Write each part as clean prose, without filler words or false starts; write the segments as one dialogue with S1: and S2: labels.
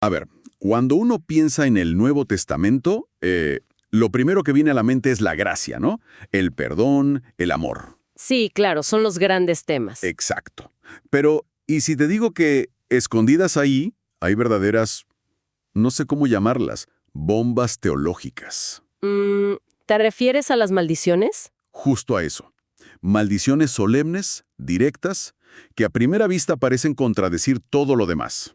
S1: A ver, cuando uno piensa en el Nuevo Testamento, lo primero que viene a la mente es la gracia, ¿no? El perdón, el amor.
S2: Sí, claro, son los grandes temas.
S1: Exacto. Pero, ¿y si te digo que escondidas ahí hay verdaderas, no sé cómo llamarlas, bombas teológicas?
S2: Mm, ¿Te refieres a las maldiciones?
S1: Justo a eso. Maldiciones solemnes, directas, que a primera vista parecen contradecir todo lo demás.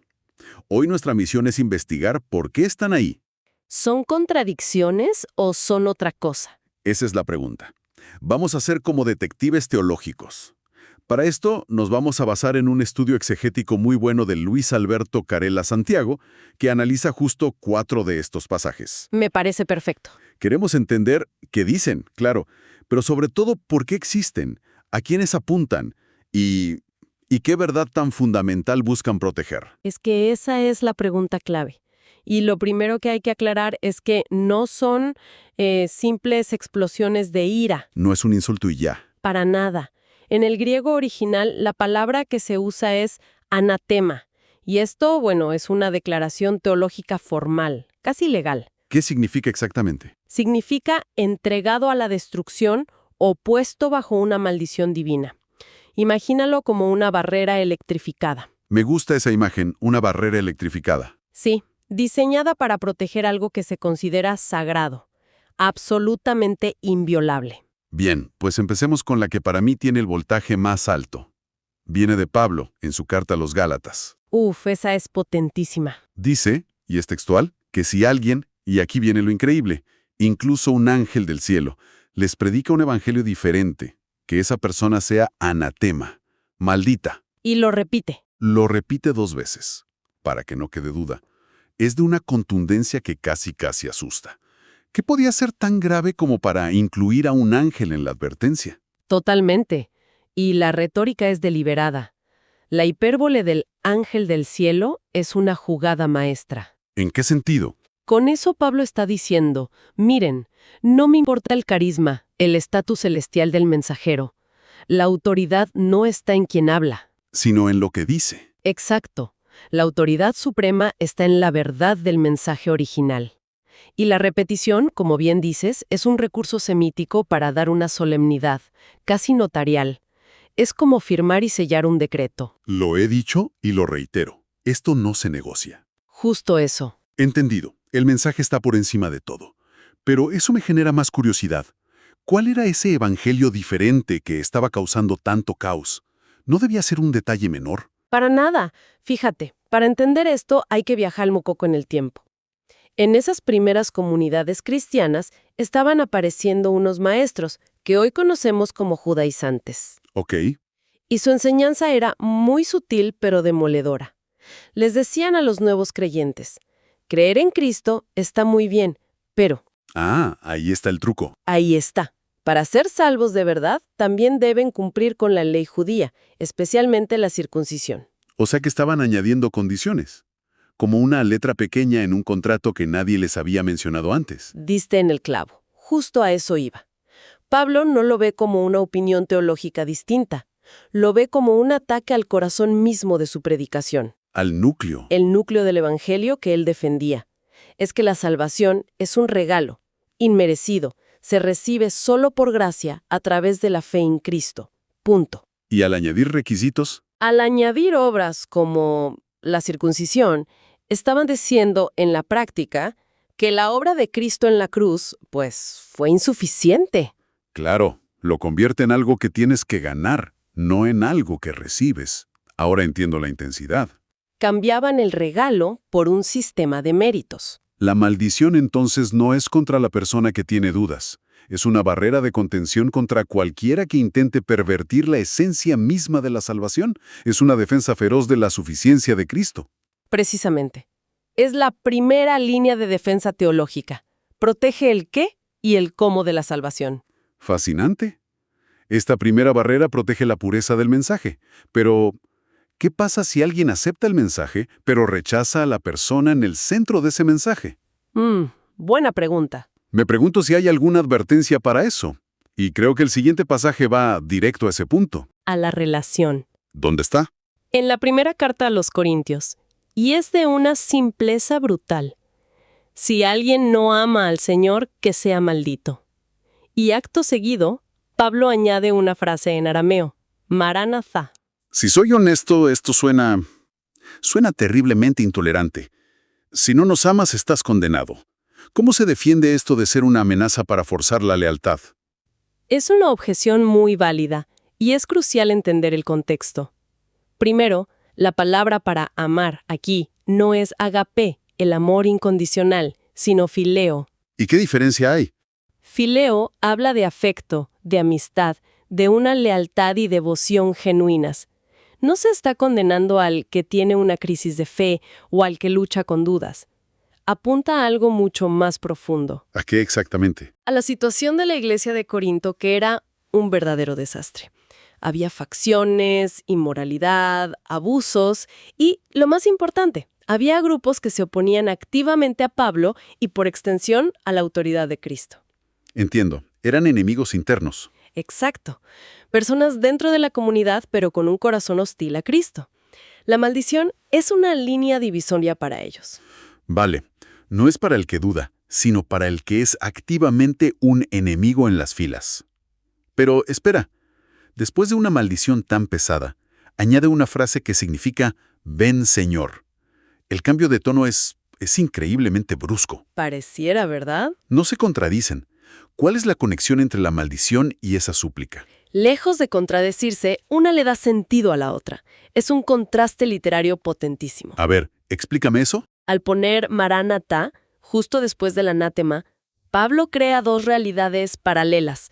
S1: Hoy nuestra misión es investigar por qué están ahí.
S2: ¿Son contradicciones o son otra cosa?
S1: Esa es la pregunta. Vamos a ser como detectives teológicos. Para esto nos vamos a basar en un estudio exegético muy bueno de Luis Alberto Carella Santiago, que analiza justo 4 de estos pasajes.
S2: Me parece perfecto.
S1: Queremos entender qué dicen, claro, pero sobre todo por qué existen, a quiénes apuntan y qué verdad tan fundamental buscan proteger.
S2: Es que esa es la pregunta clave. Y lo primero que hay que aclarar es que no son simples explosiones de ira,
S1: No es un insulto y ya.
S2: para nada. En el griego original, la palabra que se usa es anatema. Y esto, bueno, es una declaración teológica formal, casi legal.
S1: ¿Qué significa exactamente?
S2: Significa entregado a la destrucción o puesto bajo una maldición divina. Imagínalo como una barrera electrificada.
S1: Me gusta esa imagen, una barrera electrificada.
S2: Sí, diseñada para proteger algo que se considera sagrado, absolutamente inviolable.
S1: Bien, pues empecemos con la que para mí tiene el voltaje más alto. Viene de Pablo, en su carta a los Gálatas.
S2: Uf, esa es potentísima.
S1: Dice, y es textual, que si alguien, y aquí viene lo increíble, incluso un ángel del cielo, les predica un evangelio diferente, que esa persona sea anatema, maldita.
S2: Y lo repite.
S1: Lo repite 2 veces, para que no quede duda. Es de una contundencia que casi asusta. ¿Qué podía ser tan grave como para incluir a un ángel en la advertencia?
S2: Totalmente. Y la retórica es deliberada. La hipérbole del ángel del cielo es una jugada maestra.
S1: ¿En qué sentido?
S2: Con eso Pablo está diciendo, miren, no me importa el carisma, el estatus celestial del mensajero. La autoridad no está en quien habla.
S1: Sino en lo que dice.
S2: Exacto. La autoridad suprema está en la verdad del mensaje original. Y la repetición, como bien dices, es un recurso semítico para dar una solemnidad, casi notarial. Es como firmar y sellar un decreto.
S1: Lo he dicho y lo reitero. Esto no se negocia.
S2: Justo eso.
S1: Entendido. El mensaje está por encima de todo. Pero eso me genera más curiosidad. ¿Cuál era ese evangelio diferente que estaba causando tanto caos? ¿No debía ser un detalle menor?
S2: Para nada. Fíjate, para entender esto hay que viajar al mococo en el tiempo. En esas primeras comunidades cristianas estaban apareciendo unos maestros que hoy conocemos como judaizantes.
S1: Ok.
S2: Y su enseñanza era muy sutil pero demoledora. Les decían a los nuevos creyentes, creer en Cristo está muy bien, pero
S1: Ah, ahí está el truco.
S2: ahí está. Para ser salvos de verdad, también deben cumplir con la ley judía, especialmente la circuncisión.
S1: O sea que estaban añadiendo condiciones. Como una letra pequeña en un contrato que nadie les había mencionado antes.
S2: Diste en el clavo. Justo a eso iba. Pablo no lo ve como una opinión teológica distinta. Lo ve como un ataque al corazón mismo de su predicación.
S1: Al núcleo.
S2: El núcleo del evangelio que él defendía. Es que la salvación es un regalo, inmerecido, se recibe solo por gracia a través de la fe en Cristo. Punto.
S1: Y al añadir requisitos,
S2: Al añadir obras como la circuncisión, estaban diciendo en la práctica que la obra de Cristo en la cruz, pues, fue insuficiente.
S1: claro, lo convierte en algo que tienes que ganar, no en algo que recibes. Ahora entiendo la intensidad.
S2: Cambiaban el regalo por un sistema de méritos.
S1: La maldición entonces no es contra la persona que tiene dudas. Es una barrera de contención contra cualquiera que intente pervertir la esencia misma de la salvación. Es una defensa feroz de la suficiencia de Cristo.
S2: Precisamente. Es la primera línea de defensa teológica. Protege el qué y el cómo de la salvación.
S1: Fascinante. Esta primera barrera protege la pureza del mensaje. Pero, ¿qué pasa si alguien acepta el mensaje, pero rechaza a la persona en el centro de ese mensaje?
S2: Buena pregunta.
S1: Me pregunto si hay alguna advertencia para eso. Y creo que el siguiente pasaje va directo a ese punto.
S2: A la relación.
S1: ¿Dónde está?
S2: En la primera carta a los Corintios. y es de una simpleza brutal. Si alguien no ama al Señor, que sea maldito. Y acto seguido, Pablo añade una frase en arameo, Maranatha.
S1: Si soy honesto, esto suena terriblemente intolerante. Si no nos amas, estás condenado. ¿Cómo se defiende esto de ser una amenaza para forzar la lealtad?
S2: Es una objeción muy válida, y es crucial entender el contexto. Primero, la palabra para amar aquí no es agape, el amor incondicional, sino fileo.
S1: ¿Y qué diferencia hay?
S2: Fileo habla de afecto, de amistad, de una lealtad y devoción genuinas. No se está condenando al que tiene una crisis de fe o al que lucha con dudas. Apunta a algo mucho más profundo.
S1: ¿A qué exactamente?
S2: A la situación de la iglesia de Corinto, que era un verdadero desastre. Había facciones, inmoralidad, abusos y, lo más importante, había grupos que se oponían activamente a Pablo y, por extensión, a la autoridad de Cristo.
S1: Entiendo. Eran enemigos internos.
S2: Exacto. Personas dentro de la comunidad, pero con un corazón hostil a Cristo. La maldición es una línea divisoria para ellos.
S1: Vale. No es para el que duda, sino para el que es activamente un enemigo en las filas. Pero espera. Después de una maldición tan pesada, añade una frase que significa «Ven, Señor». El cambio de tono es increíblemente brusco.
S2: Pareciera, ¿verdad?
S1: No se contradicen. ¿Cuál es la conexión entre la maldición y esa súplica?
S2: Lejos de contradecirse, una le da sentido a la otra. Es un contraste literario potentísimo.
S1: A ver, explícame eso.
S2: Al poner Maranatha, justo después del anátema, Pablo crea dos realidades paralelas.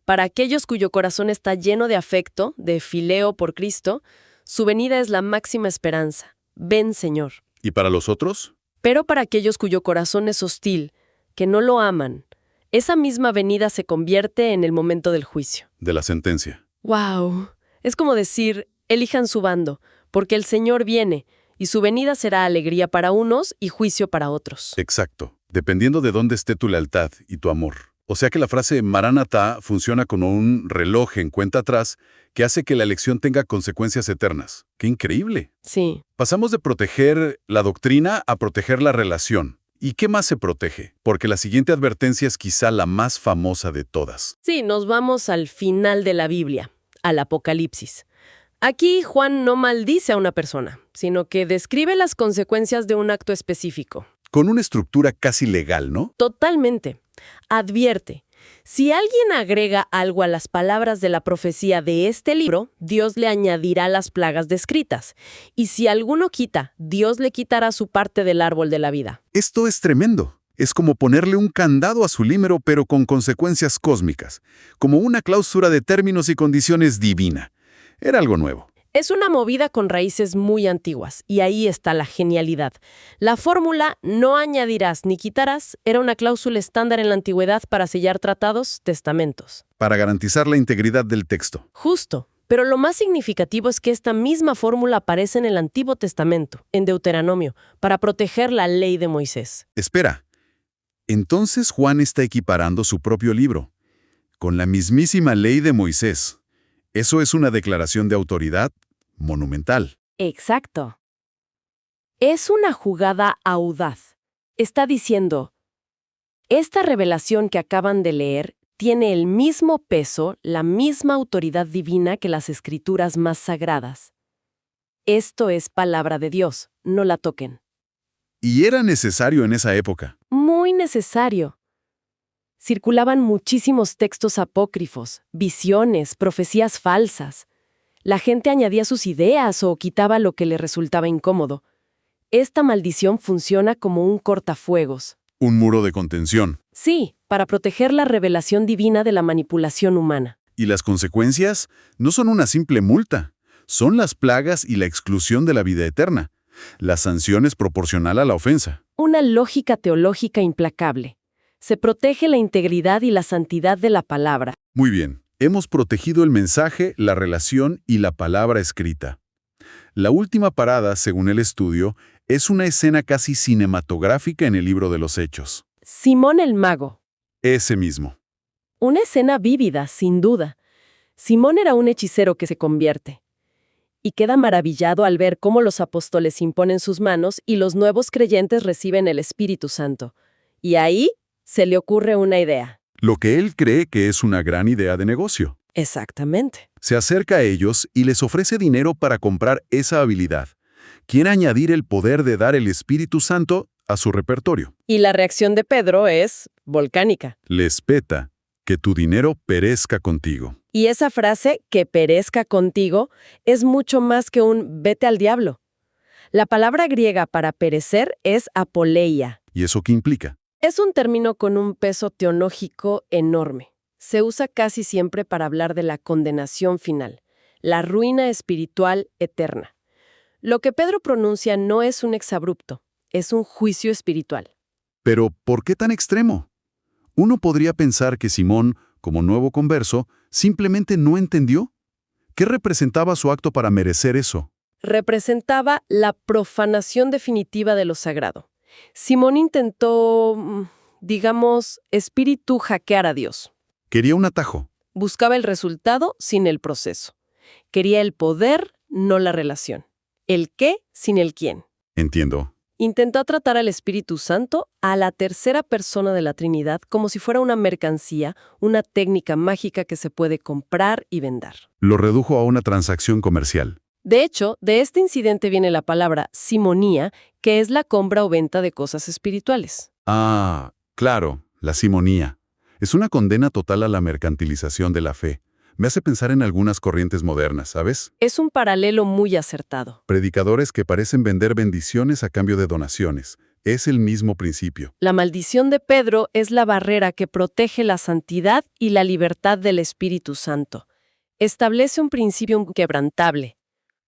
S2: Para aquellos cuyo corazón está lleno de afecto, de fileo por Cristo, su venida es la máxima esperanza. Ven, Señor.
S1: ¿Y para los otros?
S2: Pero para aquellos cuyo corazón es hostil, que no lo aman, esa misma venida se convierte en el momento del juicio.
S1: De la sentencia.
S2: ¡Wow! Es como decir, elijan su bando, porque el Señor viene, y su venida será alegría para unos y juicio para otros.
S1: Exacto. Dependiendo de dónde esté tu lealtad y tu amor. O sea que la frase Maranatha funciona como un reloj en cuenta atrás que hace que la elección tenga consecuencias eternas. ¡Qué increíble!
S2: Sí.
S1: Pasamos de proteger la doctrina a proteger la relación. ¿Y qué más se protege? Porque la siguiente advertencia es quizá la más famosa de todas.
S2: Sí, nos vamos al final de la Biblia, al Apocalipsis. Aquí Juan no maldice a una persona, sino que describe las consecuencias de un acto específico.
S1: Con una estructura casi legal, ¿no?
S2: Totalmente. Advierte, si alguien agrega algo a las palabras de la profecía de este libro, Dios le añadirá las plagas descritas. Y si alguno quita, Dios le quitará su parte del árbol de la vida.
S1: Esto es tremendo. Es como ponerle un candado a su límero, pero con consecuencias cósmicas. Como una cláusula de términos y condiciones divina. Era algo nuevo.
S2: Es una movida con raíces muy antiguas, y ahí está la genialidad. La fórmula «no añadirás ni quitarás» era una cláusula estándar en la antigüedad para sellar tratados, testamentos.
S1: Para garantizar la integridad del texto.
S2: Justo. Pero lo más significativo es que esta misma fórmula aparece en el Antiguo Testamento, en Deuteronomio, para proteger la ley de Moisés.
S1: Espera. Entonces Juan está equiparando su propio libro con la mismísima ley de Moisés. Eso es una declaración de autoridad monumental.
S2: Exacto. Es una jugada audaz. Está diciendo, esta revelación que acaban de leer tiene el mismo peso, la misma autoridad divina que las escrituras más sagradas. Esto es palabra de Dios, no la toquen.
S1: Y era necesario en esa época.
S2: Muy necesario. Circulaban muchísimos textos apócrifos, visiones, profecías falsas. La gente añadía sus ideas o quitaba lo que le resultaba incómodo. Esta maldición funciona como un cortafuegos.
S1: Un muro de contención.
S2: Sí, para proteger la revelación divina de la manipulación humana.
S1: Y las consecuencias no son una simple multa. Son las plagas y la exclusión de la vida eterna. La sanción es proporcional a la ofensa.
S2: Una lógica teológica implacable. Se protege la integridad y la santidad de la palabra.
S1: Muy bien. Hemos protegido el mensaje, la relación y la palabra escrita. La última parada, según el estudio, es una escena casi cinematográfica en el libro de los Hechos.
S2: Simón el Mago.
S1: Ese mismo.
S2: Una escena vívida, sin duda. Simón era un hechicero que se convierte. y queda maravillado al ver cómo los apóstoles imponen sus manos y los nuevos creyentes reciben el Espíritu Santo. Y ahí se le ocurre una idea.
S1: Lo que él cree que es una gran idea de negocio.
S2: Exactamente.
S1: Se acerca a ellos y les ofrece dinero para comprar esa habilidad. Quiere añadir el poder de dar el Espíritu Santo a su repertorio.
S2: Y la reacción de Pedro es volcánica.
S1: Les peta, que tu dinero perezca contigo.
S2: Y esa frase, que perezca contigo, es mucho más que un vete al diablo. La palabra griega para perecer es apoleia.
S1: ¿Y eso qué implica?
S2: Es un término con un peso teológico enorme. Se usa casi siempre para hablar de la condenación final, la ruina espiritual eterna. Lo que Pedro pronuncia no es un exabrupto, es un juicio espiritual.
S1: Pero, ¿por qué tan extremo? Uno podría pensar que Simón, como nuevo converso, simplemente no entendió. ¿Qué representaba su acto para merecer eso?
S2: Representaba la profanación definitiva de lo sagrado. Simón intentó, digamos, espíritu hackear a Dios.
S1: Quería un atajo.
S2: Buscaba el resultado sin el proceso. Quería el poder, no la relación. El qué sin el quién.
S1: Entiendo.
S2: Intentó tratar al Espíritu Santo, a la tercera persona de la Trinidad, como si fuera una mercancía, una técnica mágica que se puede comprar y vender.
S1: Lo redujo a una transacción comercial.
S2: De hecho, de este incidente viene la palabra simonía, que es la compra o venta de cosas espirituales.
S1: Ah, claro, la simonía. Es una condena total a la mercantilización de la fe. Me hace pensar en algunas corrientes modernas, ¿sabes?
S2: Es un paralelo muy acertado.
S1: Predicadores que parecen vender bendiciones a cambio de donaciones. Es el mismo principio.
S2: La maldición de Pedro es la barrera que protege la santidad y la libertad del Espíritu Santo. Establece un principio inquebrantable.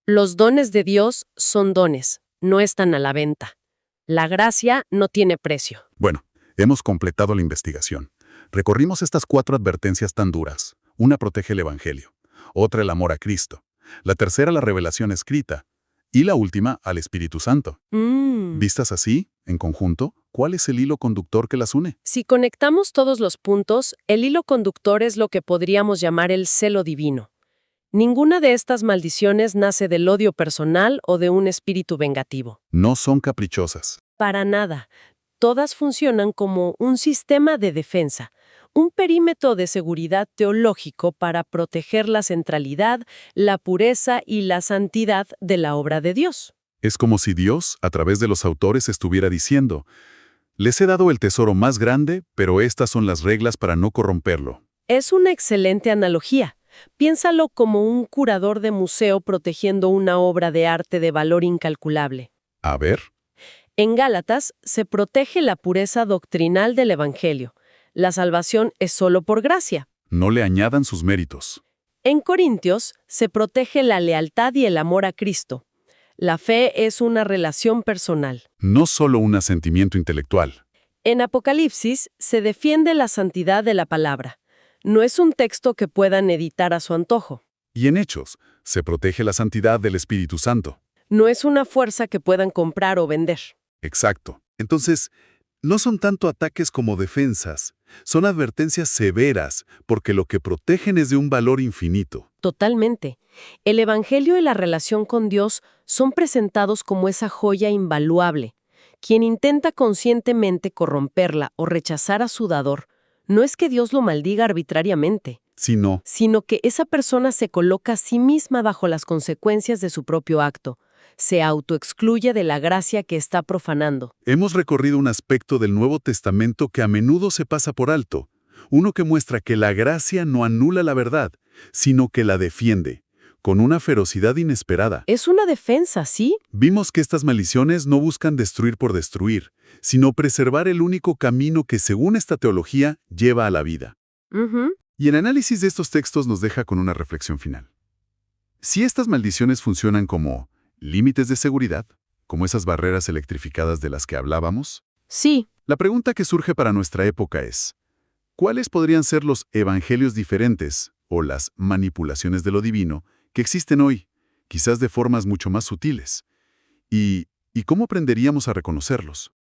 S2: Los dones de Dios son dones, no están a la venta. La gracia no tiene precio.
S1: Bueno, hemos completado la investigación. Recorrimos estas 4 advertencias tan duras. Una protege el Evangelio, otra el amor a Cristo, la tercera la revelación escrita y la última al Espíritu Santo. Vistas así, en conjunto, ¿cuál es el hilo conductor que las une?
S2: Si conectamos todos los puntos, el hilo conductor es lo que podríamos llamar el celo divino. Ninguna de estas maldiciones nace del odio personal o de un espíritu vengativo.
S1: No son caprichosas.
S2: Para nada. Todas funcionan como un sistema de defensa, un perímetro de seguridad teológico para proteger la centralidad, la pureza y la santidad de la obra de Dios.
S1: Es como si Dios, a través de los autores, estuviera diciendo: les he dado el tesoro más grande, pero estas son las reglas para no corromperlo.
S2: Es una excelente analogía. Piénsalo como un curador de museo protegiendo una obra de arte de valor incalculable.
S1: A ver.
S2: En Gálatas se protege la pureza doctrinal del Evangelio. La salvación es solo por gracia.
S1: No le añadan sus méritos.
S2: En Corintios se protege la lealtad y el amor a Cristo. La fe es una relación personal.
S1: No solo un asentimiento intelectual.
S2: En Apocalipsis se defiende la santidad de la palabra. No es un texto que puedan editar a su antojo.
S1: Y en Hechos, se protege la santidad del Espíritu Santo.
S2: No es una fuerza que puedan comprar o vender.
S1: Exacto. Entonces, no son tanto ataques como defensas. Son advertencias severas, porque lo que protegen es de un valor infinito.
S2: Totalmente. El Evangelio y la relación con Dios son presentados como esa joya invaluable. Quien intenta conscientemente corromperla o rechazar a su dador, no es que Dios lo maldiga arbitrariamente,
S1: Sino,
S2: que esa persona se coloca a sí misma bajo las consecuencias de su propio acto. Se autoexcluye de la gracia que está profanando.
S1: hemos recorrido un aspecto del Nuevo Testamento que a menudo se pasa por alto. Uno que muestra que la gracia no anula la verdad, sino que la defiende, con una ferocidad inesperada.
S2: Es una defensa, ¿sí?
S1: Vimos que estas maldiciones no buscan destruir por destruir, sino preservar el único camino que, según esta teología, lleva a la vida. Y el análisis de estos textos nos deja con una reflexión final. Si estas maldiciones funcionan como límites de seguridad, como esas barreras electrificadas de las que hablábamos,
S2: Sí.
S1: la pregunta que surge para nuestra época es: ¿cuáles podrían ser los evangelios diferentes o las manipulaciones de lo divino que existen hoy, quizás de formas mucho más sutiles? ¿Y cómo aprenderíamos a reconocerlos?